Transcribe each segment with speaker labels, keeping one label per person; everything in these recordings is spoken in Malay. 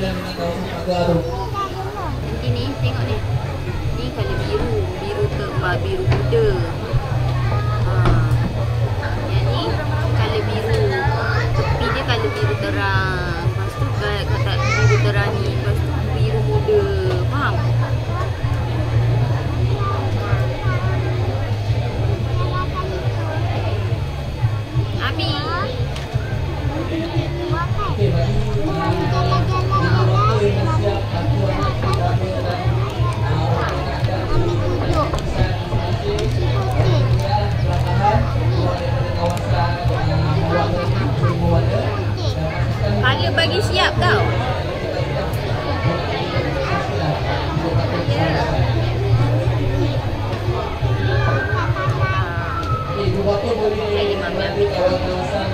Speaker 1: Ini tengok ni. Ni colour biru, biru tebal, biru muda. Yang ni colour biru. Tepi dia colour biru terang. Lepas tu kata biru terang ni, lepas tu biru muda. Faham? Abi. Kala bagi siap tau.
Speaker 2: Ibu bapa boleh ambil kawasan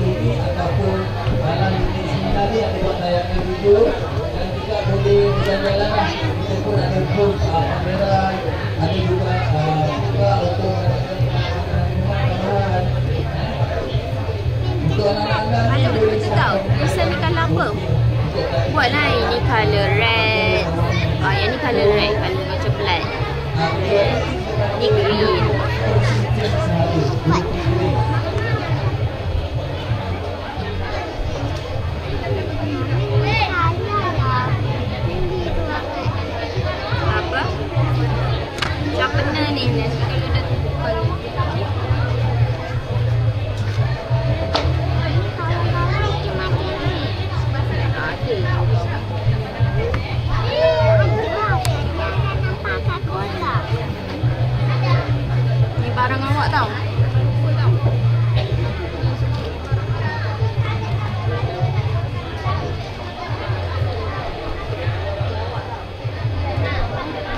Speaker 2: TV ataupun dalam sini tadi ada buat tayangan video dan juga boleh berjalan-jalan lah. Kita pun ada booth pameran, ada juga untuk untuk anak-anak
Speaker 1: Colour betul-betul tau. Design ni colour apa? Buatlah ini colour red. Yang ni colour red, colour macam black. Ni green. Apa? Sharpener ni nanti kalau dah tukar. Ni barang awak tau.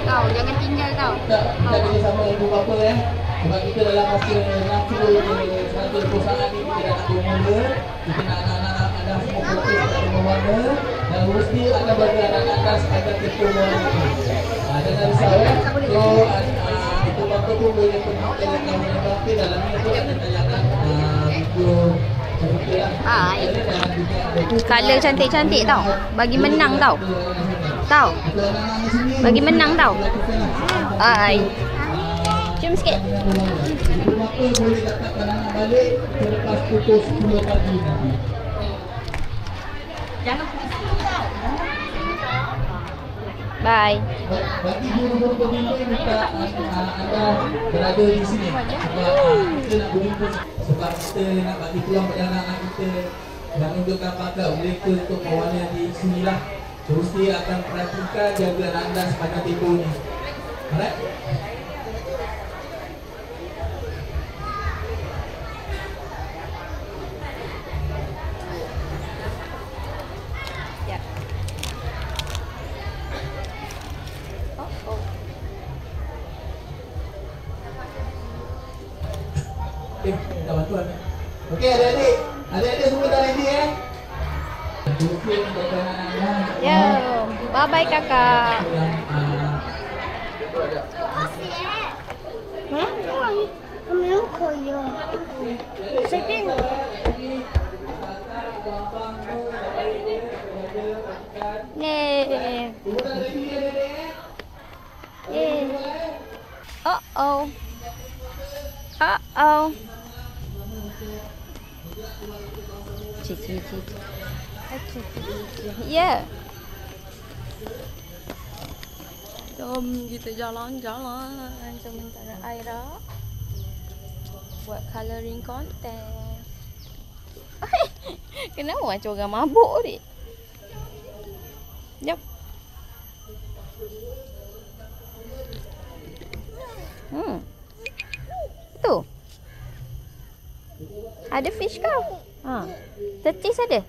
Speaker 1: Kau jangan tinggal tau.
Speaker 2: Kita kerja sama ibu bapa sebab kita dalam masa 60 perusahaan ni kita nak bermula, kita nak anak-anak anda semua fokus pada berwarna dan mesti akan bagi anak-anak sekadar kita warna. Jangan risau So ibu bapa pun boleh pergi ke kawan-kawan dalam ni pun ada tayangan video seperti lah.
Speaker 1: Colour cantik-cantik tau. Bagi menang tau. Tahu. Bagi menang tau. Ai. Jom sikit.
Speaker 2: Ibu bapa boleh dapatkan anak balik selepas pukul 10 pagi nanti.
Speaker 1: Jangan pusing tau. Bye.
Speaker 2: Bagi guru-guru pembimbing minta anda berada di sini sebab kita nak berjumpa sebab kita nak bagi peluang pada anak-anak kita dan untukkan pakar mereka untuk mewarna di sinilah. Terus dia akan perhatikan jaga anda sepanjang tempoh ni. Alright? Minta bantuan. Okey adik-adik. Adik-adik semua dah ready
Speaker 1: Yo, bye bye kakak. Yay. Yay. Uh-oh. Uh-oh. Ya. Jom kita jalan-jalan sementara Aira buat colouring content. Kenapa macam orang mabuk ni? Jom. Tu. Ada fish kau? Tetis ada?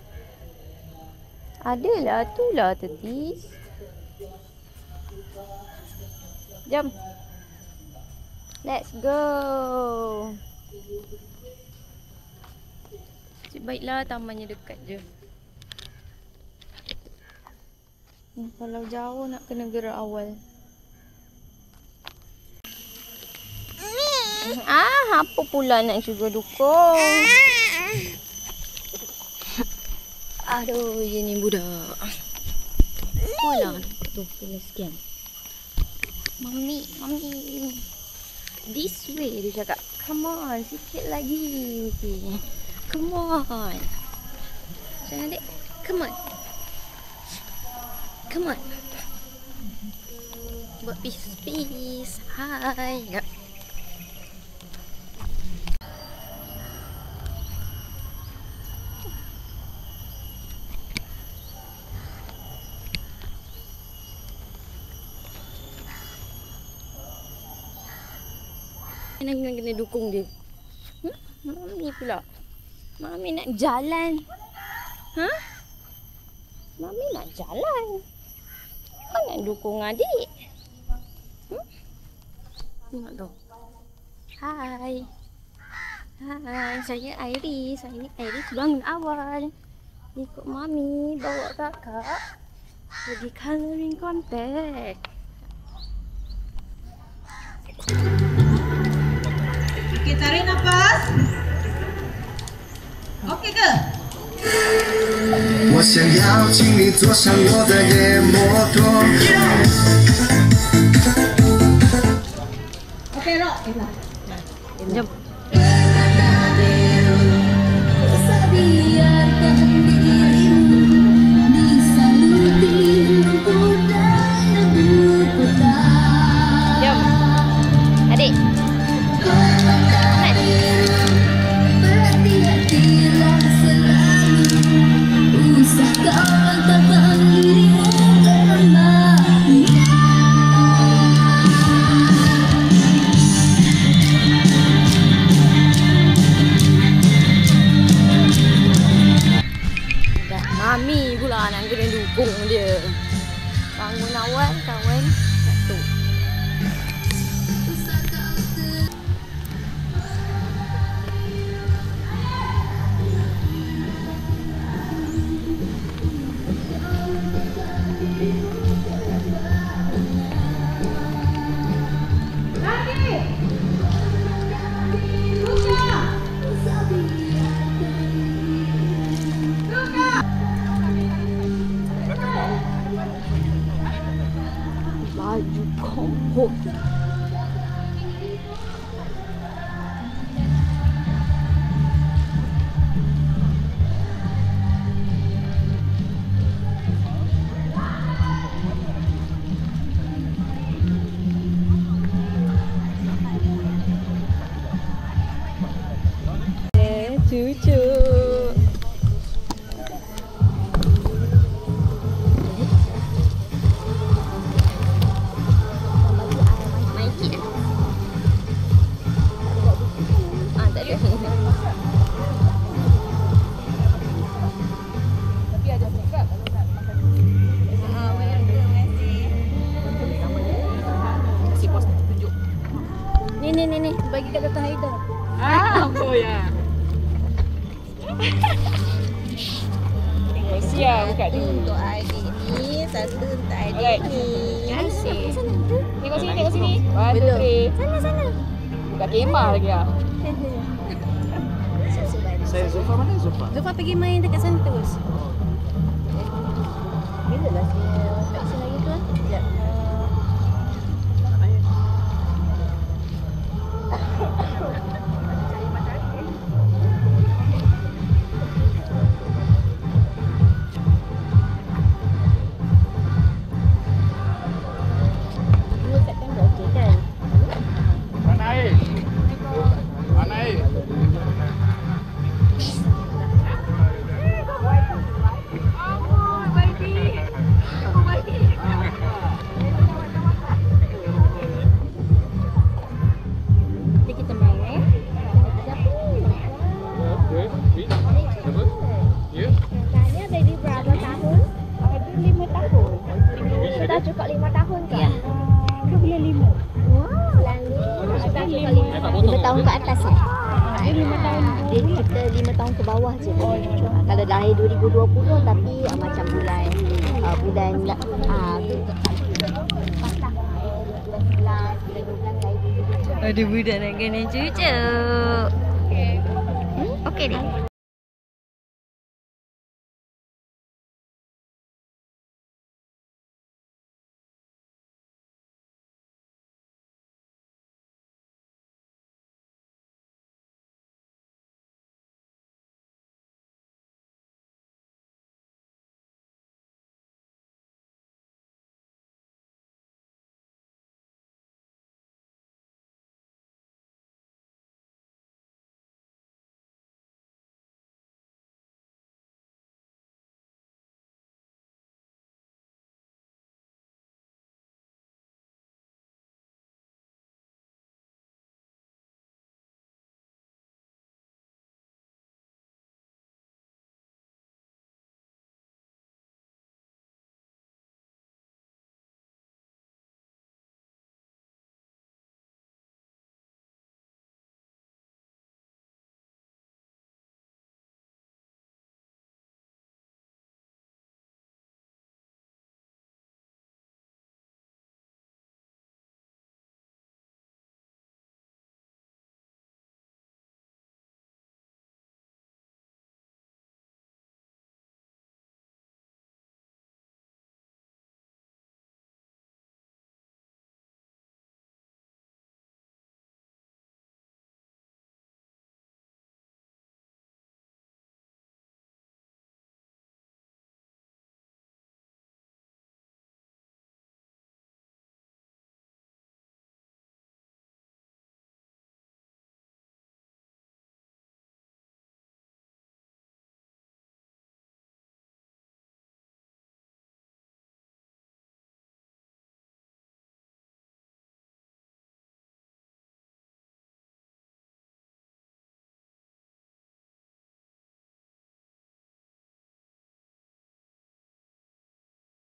Speaker 1: Adalah, itulah tetis. Jom. Let's go. Baiklah, tamannya dekat je. Kalau jauh nak kena gerak awal. Apa pula nak juga dukung? Aduh, ini budak. Apalah tu kena sekian. Mami. This way dia cakap. Come on, sikit lagi. Okay. Come on. Jangan adik. Come on. Buat peace. Hai. Ya. Kena dukung dia. Mami pula. Mami nak jalan. Mami nak jalan. Jangan dukung adik. Tengok tu. Hai, saya Iris. Hari ni Iris bangun awal. Ikut Mami bawa kakak pergi colouring contest.
Speaker 3: Okey, tarik nafas. Okey ke?
Speaker 4: 我想要请你坐上我的野摩托。
Speaker 3: Okey, Rok.
Speaker 1: Jom. Jom. Adik. Mami pula nak kena dukung dia. Bangun awal kawan. Satu. Baju kompot. Cucu. Ni bagi kat Dr. Haidar.
Speaker 3: Oh ya. Siap buka dulu.
Speaker 5: Untuk adik ni, satu untuk adik
Speaker 3: Alright.
Speaker 5: ni.
Speaker 1: Terima kasih.
Speaker 3: Tengok sini. 1, 2, 3.
Speaker 5: Sana.
Speaker 3: Buka kemah lagi ah.
Speaker 4: Saya Zulfa, mana Zulfa?
Speaker 5: Zulfa pergi main dekat Santos.
Speaker 1: Bila lah saya vaksin lagi tu? Sekejap.
Speaker 5: Cukup 5 tahun ke? Ya. Ke bulan 5? Wah, bulan 5. 5 tahun ke atas ya? 5 tahun. Dia kita 5 tahun ke bawah je. Kalau lahir 2020 tapi macam bulan
Speaker 1: Ada budak nak kena cucu. Okey deh.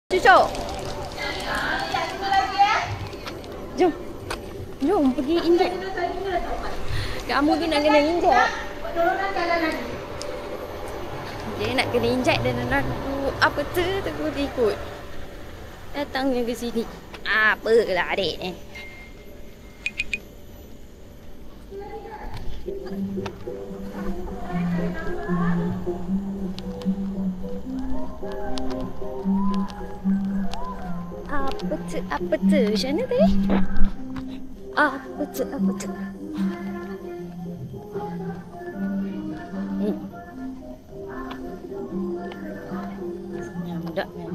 Speaker 1: Cucuk. Jom. Jom pergi injek. Kamu tu nak kena injek. Dia nak kena injek dan nak apa tu ikut. Datangnya ke sini. Apalah adik ni. Apa tu? Macam mana tadi? Apa tu? Budak ni.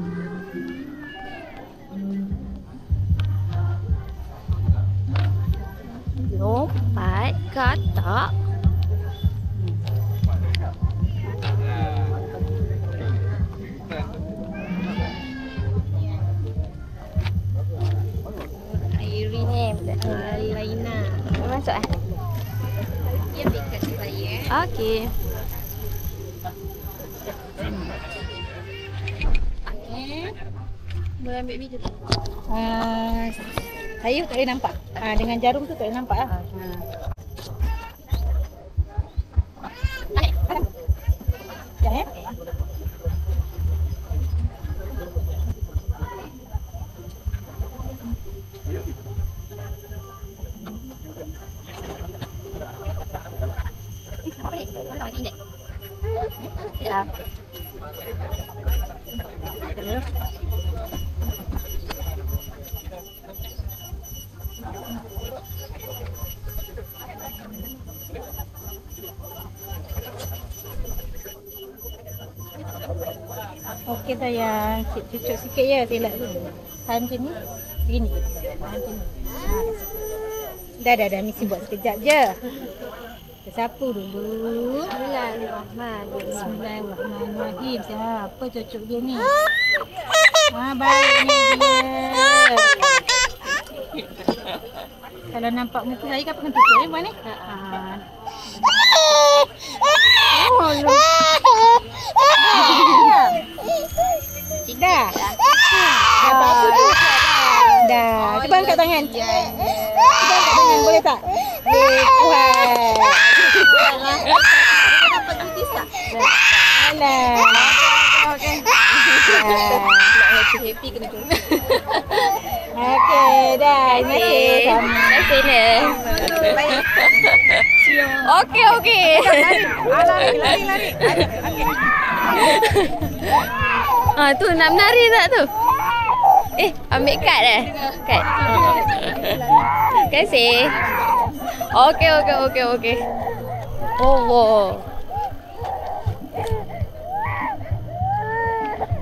Speaker 1: Lompat katak. Laina. Masuk eh? Ya, berikan saya. Okey. Okey. Boleh ambil video tu?
Speaker 3: Saya tak boleh nampak. Dengan jarum tu tak boleh nampak lah. Jangan.
Speaker 1: Ya.
Speaker 3: Okey sayang, cucuk sikit ya, selak dulu. Tahan macam ni. Begini. Tahan macam ni. Dah. Mesti buat sekejap je. Kita sapu dulu. Bismillahirrahmanirrahim. Siapa cucuk dia ni? Baik ni dia. Kalau nampak muka saya kan pengen tutup ni buat ni? Dah. Dah. Cuba angkat tangan. Cuba angkat tangan, boleh tak? Wah.
Speaker 1: Dapat jutis tak?
Speaker 3: Alah.
Speaker 1: Okey. Happy kena tu.
Speaker 3: Okey, dah.
Speaker 1: Dah sini. Okey.
Speaker 3: Lari.
Speaker 1: Tu nak menari tak tu? Ambil kad dah. Kad. Terima kasih. Okey. Oh.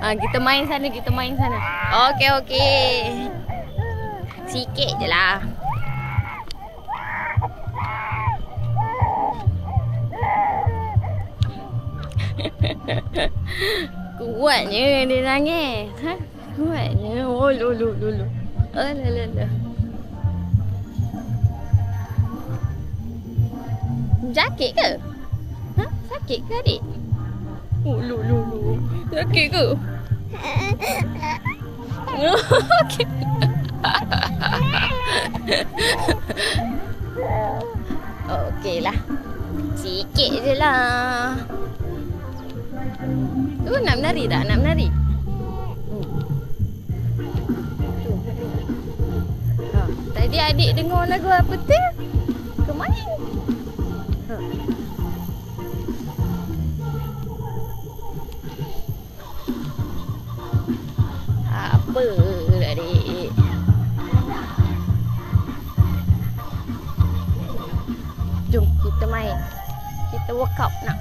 Speaker 1: Kita main sana. Okey. Sikit je lah. Kuatnya dia nangis. Kuatnya. Oh, lulu. Alah. Sakit ke? Sakit ke adik? Oh, lulu. Sakit ke? Okey. Okey lah. Sikit je lah. Tu nak menari tak? Tadi adik dengar lagu apa tu? Kemain. Apa adik? Jom kita main. Kita workout nak.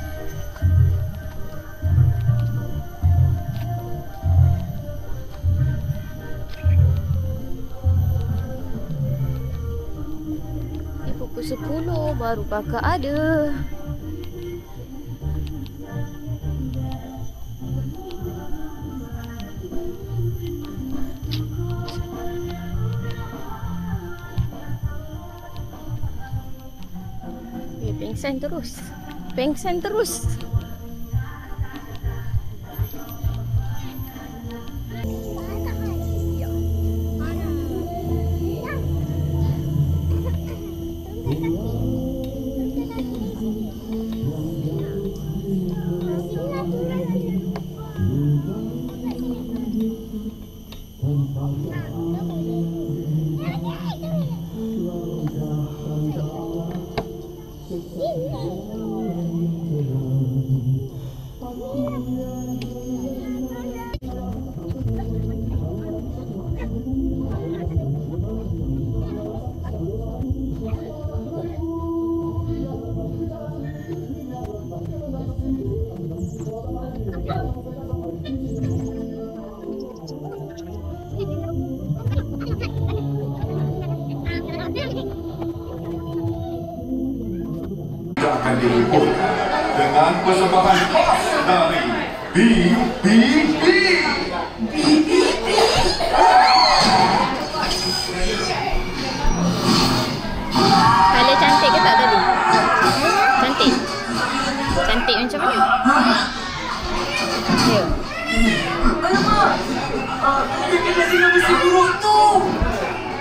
Speaker 1: Pukul 10 baru kakak ada. Pengsan terus.
Speaker 6: akan diliput dengan persembahan khas dari BBB.
Speaker 1: Kala cantik ke tak tadi? Cantik? Cantik macam mana? Ya.
Speaker 6: Besi buruk tu.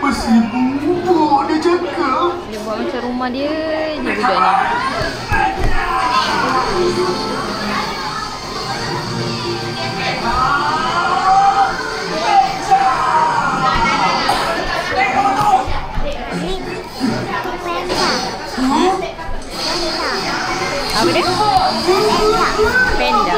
Speaker 6: Besi buruk dia jaga.
Speaker 1: Dia buat macam rumah dia je budak ni. Apa dia? Panda.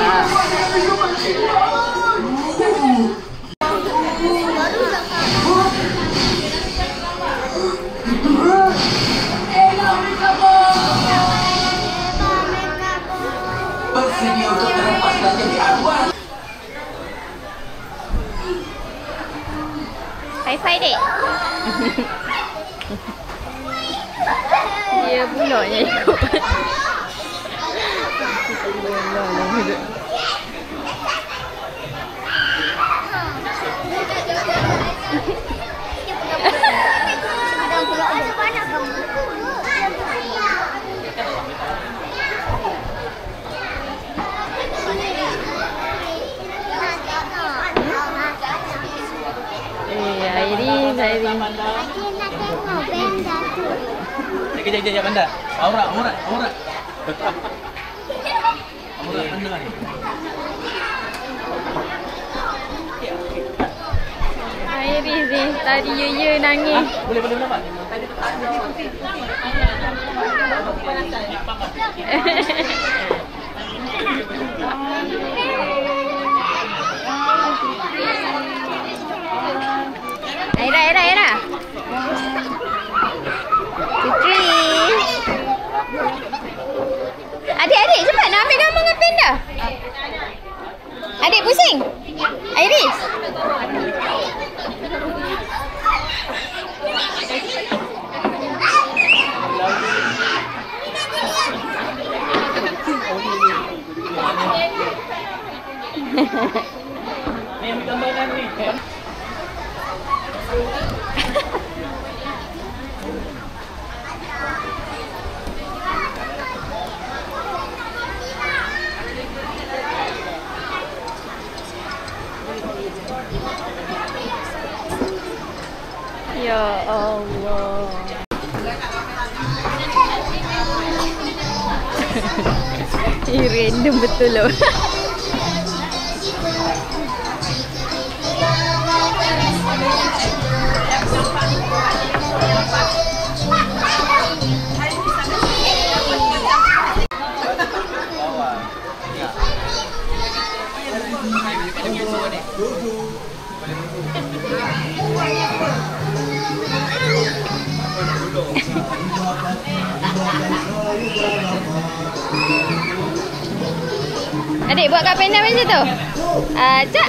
Speaker 2: Bersedia untuk terlepas dan jadi arwah.
Speaker 1: Hi-fi dek. Dia bulaknya ikut. Iris.
Speaker 2: Sekejap Banda. Aurat Banda ni.
Speaker 1: Iris ni tadi ya nangis.
Speaker 2: Boleh nampak.
Speaker 1: Aira. Putri. Adik, cepat nak ambil gambar dengan panda. Adik pusing. Iris.
Speaker 2: Ni ambil gambar ni.
Speaker 1: Ya Allah. Ini random betul loh. Adik buat kat panda macam tu. Cak.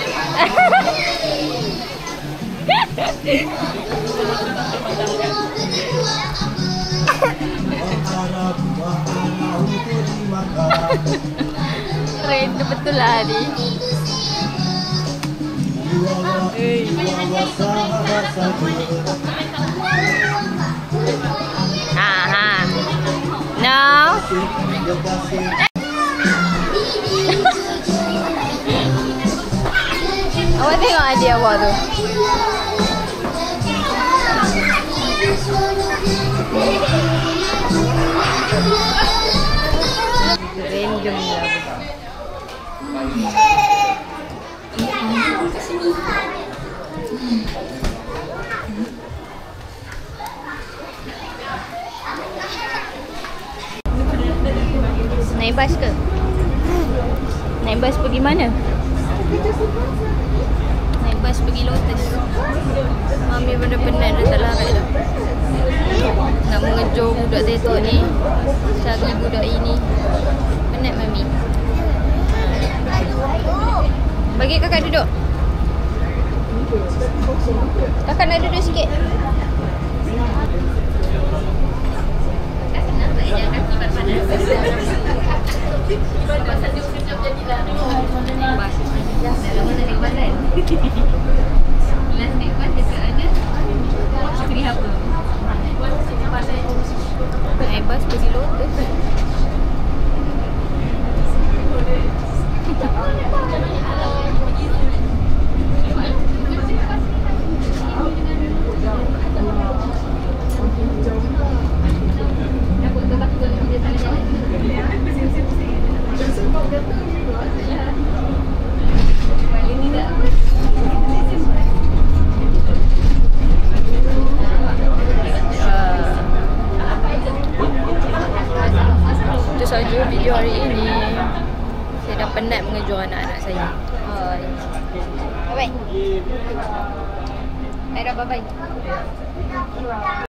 Speaker 1: Random betul lah ni. Aha. No. Awak tengok adik awak tu. Random lah. Naik bas ke? Naik bas pergi mana? Naik bas pergi Lotus. Mami pada penat dah, tak larat dah. Nak mengejar budak TikTok ni, cari budak ini. Penat Mami. Bagi kakak duduk. Kakak nak duduk sikit. Naik bas pergi Lotus. Itu saja video hari ini. Saya dah penat mengejar anak-anak saya. Bye bye. Bye bye.